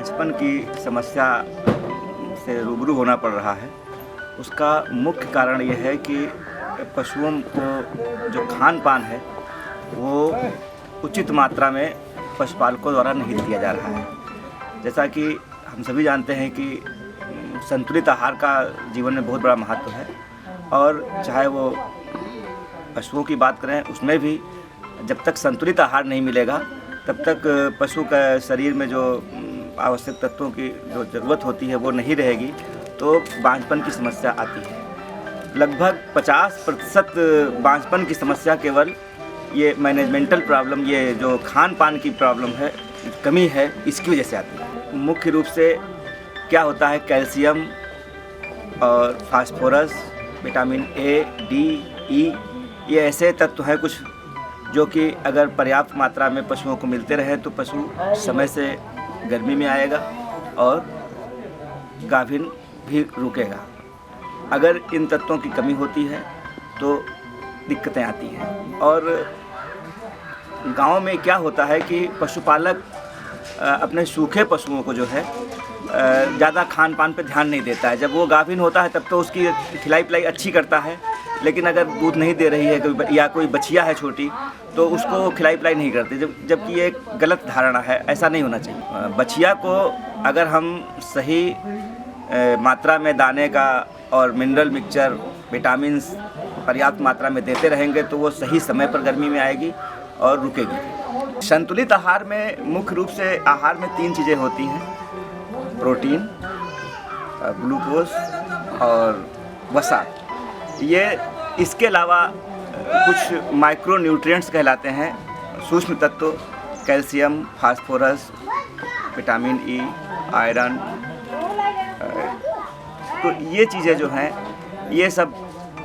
बांझपन की समस्या से रूबरू होना पड़ रहा है, उसका मुख्य कारण ये है कि पशुओं को जो खान पान है वो उचित मात्रा में पशुपालकों द्वारा नहीं दिया जा रहा है। जैसा कि हम सभी जानते हैं कि संतुलित आहार का जीवन में बहुत बड़ा महत्व है, और चाहे वो पशुओं की बात करें उसमें भी जब तक संतुलित आहार नहीं मिलेगा तब तक पशु का शरीर में जो आवश्यक तत्वों की जो ज़रूरत होती है वो नहीं रहेगी, तो बांझपन की समस्या आती है। लगभग 50% बांझपन की समस्या केवल ये मैनेजमेंटल प्रॉब्लम, ये जो खान पान की प्रॉब्लम है, कमी है, इसकी वजह से आती है। मुख्य रूप से क्या होता है, कैल्शियम और फास्फोरस, विटामिन ए, डी, ई, ये ऐसे तत्व हैं कुछ जो कि अगर पर्याप्त मात्रा में पशुओं को मिलते रहे तो पशु समय से गर्मी में आएगा और गाभिन भी रुकेगा। अगर इन तत्वों की कमी होती है तो दिक्कतें आती हैं। और गांव में क्या होता है कि पशुपालक अपने सूखे पशुओं को जो है ज़्यादा खान पान पे ध्यान नहीं देता है। जब वो गाभिन होता है तब तो उसकी खिलाई पिलाई अच्छी करता है, लेकिन अगर दूध नहीं दे रही है या कोई बछिया है छोटी तो उसको खिलाई पिलाई नहीं करते, जबकि ये एक गलत धारणा है। ऐसा नहीं होना चाहिए। बछिया को अगर हम सही मात्रा में दाने का और मिनरल मिक्सचर, विटामिन्स पर्याप्त मात्रा में देते रहेंगे तो वो सही समय पर गर्मी में आएगी और रुकेगी। संतुलित आहार में मुख्य रूप से आहार में 3 चीज़ें होती हैं: प्रोटीन, ग्लूकोज और वसा। ये इसके अलावा कुछ माइक्रो न्यूट्रिएंट्स कहलाते हैं, सूक्ष्म तत्व, calcium, phosphorus, vitamin E, iron. तो ये चीज़ें जो हैं ये सब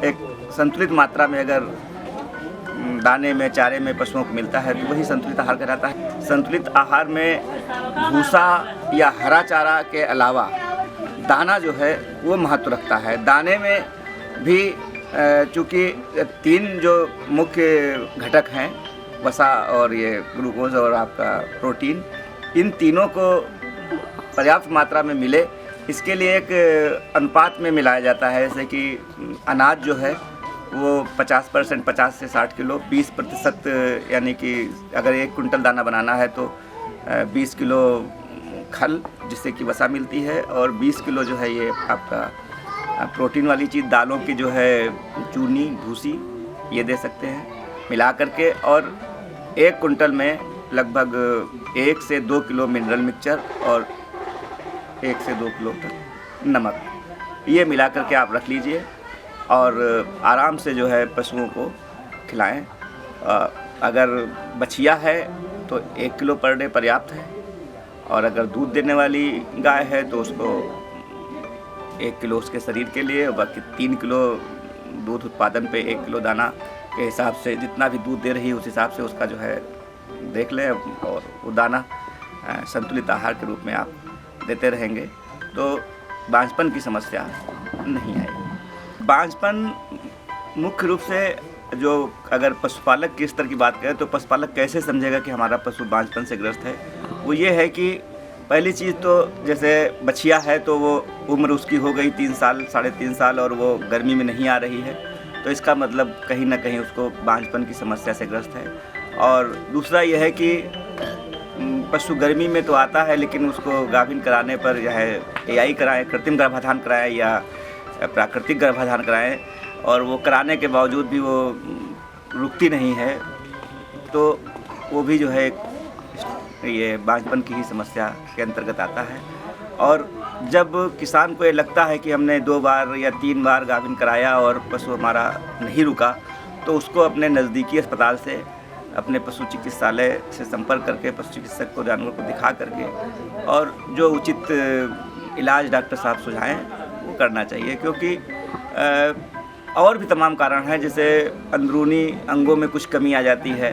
एक संतुलित मात्रा में अगर दाने में, चारे में पशुओं को मिलता है तो वही संतुलित आहार कहलाता है। संतुलित आहार में भूसा या हरा चारा के अलावा दाना जो है वो महत्व रखता है। दाने में भी चूँकि 3 जो मुख्य घटक हैं, वसा और ये ग्लूकोज और आपका प्रोटीन, इन तीनों को पर्याप्त मात्रा में मिले, इसके लिए एक अनुपात में मिलाया जाता है। जैसे कि अनाज जो है वो 50%, 50 से 60 किलो, 20% यानी कि अगर 1 कुंटल दाना बनाना है तो 20 किलो खल, जिससे कि वसा मिलती है, और 20 किलो जो है ये आपका प्रोटीन वाली चीज़, दालों की जो है चूनी, भूसी, ये दे सकते हैं मिला करके। और 1 कुंटल में लगभग 1 से 2 किलो मिनरल मिक्सचर और 1 से 2 किलो तक नमक, ये मिला करके आप रख लीजिए और आराम से जो है पशुओं को खिलाएं। अगर बछिया है तो 1 किलो पर डे पर्याप्त है, और अगर दूध देने वाली गाय है तो उसको 1 किलो उसके शरीर के लिए, बाकी 3 किलो दूध उत्पादन पे 1 किलो दाना के हिसाब से जितना भी दूध दे रही है उस हिसाब से उसका जो है देख लें, और वो दाना संतुलित आहार के रूप में आप देते रहेंगे तो बांझपन की समस्या नहीं आएगी। बांझपन मुख्य रूप से जो अगर पशुपालक के स्तर की बात करें तो पशुपालक कैसे समझेगा कि हमारा पशु बांझपन से ग्रस्त है, वो ये है कि पहली चीज़ तो जैसे बछिया है तो वो उम्र उसकी हो गई 3 साल, 3.5 साल, और वो गर्मी में नहीं आ रही है, तो इसका मतलब कहीं ना कहीं उसको बांझपन की समस्या से ग्रस्त है। और दूसरा यह है कि पशु गर्मी में तो आता है, लेकिन उसको गाभिन कराने पर यह एआई कराएं, कृत्रिम गर्भाधान कराएं या प्राकृतिक गर्भाधान कराएं, और वो कराने के बावजूद भी वो रुकती नहीं है, तो वो भी जो है ये बांझपन की ही समस्या के अंतर्गत आता है। और जब किसान को ये लगता है कि हमने 2 बार या 3 बार गाभिन कराया और पशु हमारा नहीं रुका, तो उसको अपने नज़दीकी अस्पताल से, अपने पशु चिकित्सालय से संपर्क करके पशु चिकित्सक को जानवर को दिखा करके और जो उचित इलाज डॉक्टर साहब सुझाएं वो करना चाहिए। क्योंकि और भी तमाम कारण हैं, जैसे अंदरूनी अंगों में कुछ कमी आ जाती है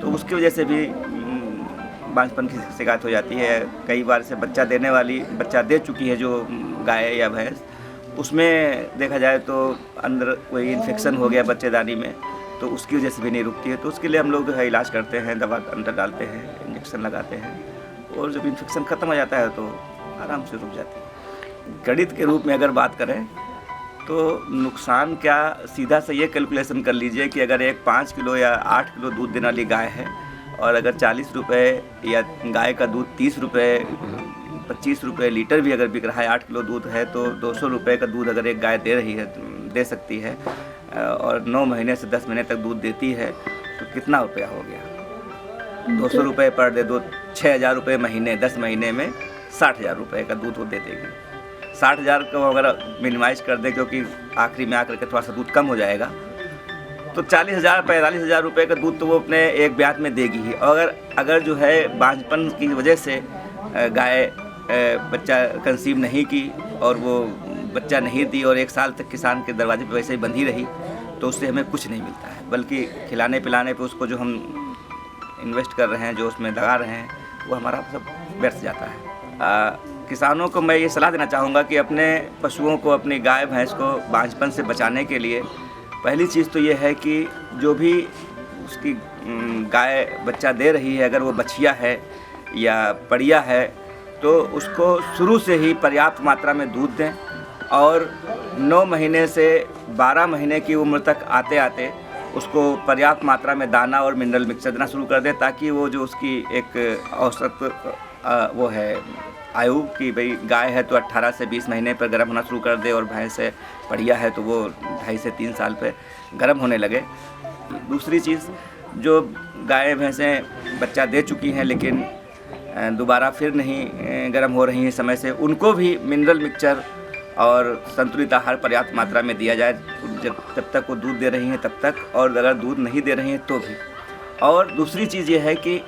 तो उसकी वजह से भी बांझपन की शिकायत हो जाती है। कई बार से बच्चा दे चुकी है जो गाय या भैंस, उसमें देखा जाए तो अंदर कोई इन्फेक्शन हो गया बच्चेदानी में, तो उसकी वजह से भी नहीं रुकती है। तो उसके लिए हम लोग जो है इलाज करते हैं, दवा अंदर डालते हैं, इंजेक्शन लगाते हैं, और जब इन्फेक्शन ख़त्म हो जाता है तो आराम से रुक जाती है। गणित के रूप में अगर बात करें तो नुकसान क्या, सीधा से ये कैलकुलेशन कर लीजिए कि अगर एक 5 किलो या 8 किलो दूध देने वाली गाय है और अगर 40 रुपये या गाय का दूध 30 रुपये 25 रुपये लीटर भी अगर बिक रहा है, 8 किलो दूध है तो 200 रुपये का दूध अगर एक गाय दे सकती है और 9 महीने से 10 महीने तक दूध देती है तो कितना रुपया हो गया? 200 रुपये पर डे, 6,000 रुपये महीने, 10 महीने में 60,000 रुपये का दूध वो दे देगी। 60,000 को अगर मिनिमाइज कर दे, क्योंकि आखिरी में आकर के थोड़ा सा दूध कम हो जाएगा, तो 40,000 45,000 रुपये का दूध तो वो अपने एक ब्यात में देगी ही। और अगर जो है बांझपन की वजह से गाय बच्चा कंसीव नहीं की और वो बच्चा नहीं दी और 1 साल तक किसान के दरवाजे पे वैसे ही बंधी रही, तो उससे हमें कुछ नहीं मिलता है, बल्कि खिलाने पिलाने पे उसको जो हम इन्वेस्ट कर रहे हैं, जो उसमें लगा रहे हैं, वो हमारा सब व्यर्थ जाता है। किसानों को मैं ये सलाह देना चाहूँगा कि अपने पशुओं को, अपनी गाय भैंस को बांझपन से बचाने के लिए पहली चीज़ तो ये है कि जो भी उसकी गाय बच्चा दे रही है, अगर वो बछिया है या पड़िया है, तो उसको शुरू से ही पर्याप्त मात्रा में दूध दें और 9 महीने से 12 महीने की उम्र तक आते आते उसको पर्याप्त मात्रा में दाना और मिनरल मिक्सचर देना शुरू कर दें, ताकि वो जो उसकी एक औसत वो है आयु कि भाई गाय है तो 18 से 20 महीने पर गर्म होना शुरू कर दे और भैंस है बढ़िया है तो वो 2.5 से 3 साल पे गर्म होने लगे। दूसरी चीज़, जो गाय भैंसें बच्चा दे चुकी हैं लेकिन दोबारा फिर नहीं गर्म हो रही हैं समय से, उनको भी मिनरल मिक्सचर और संतुलित आहार पर्याप्त मात्रा में दिया जाए जब तक वो दूध दे रही हैं तब तक, और अगर दूध नहीं दे रही हैं तो भी। और दूसरी चीज़ ये है कि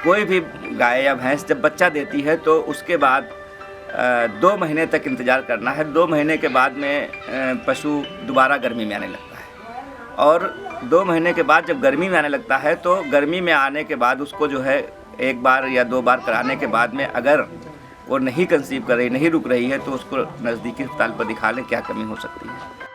कोई भी गाय या भैंस जब बच्चा देती है तो उसके बाद 2 महीने तक इंतज़ार करना है। 2 महीने के बाद में पशु दोबारा गर्मी में आने लगता है और 2 महीने के बाद जब गर्मी में आने लगता है तो गर्मी में आने के बाद उसको जो है 1 बार या 2 बार कराने के बाद में अगर वो नहीं कंसीव कर रही, नहीं रुक रही है, तो उसको नज़दीकी अस्पताल पर दिखा लें, क्या कमी हो सकती है।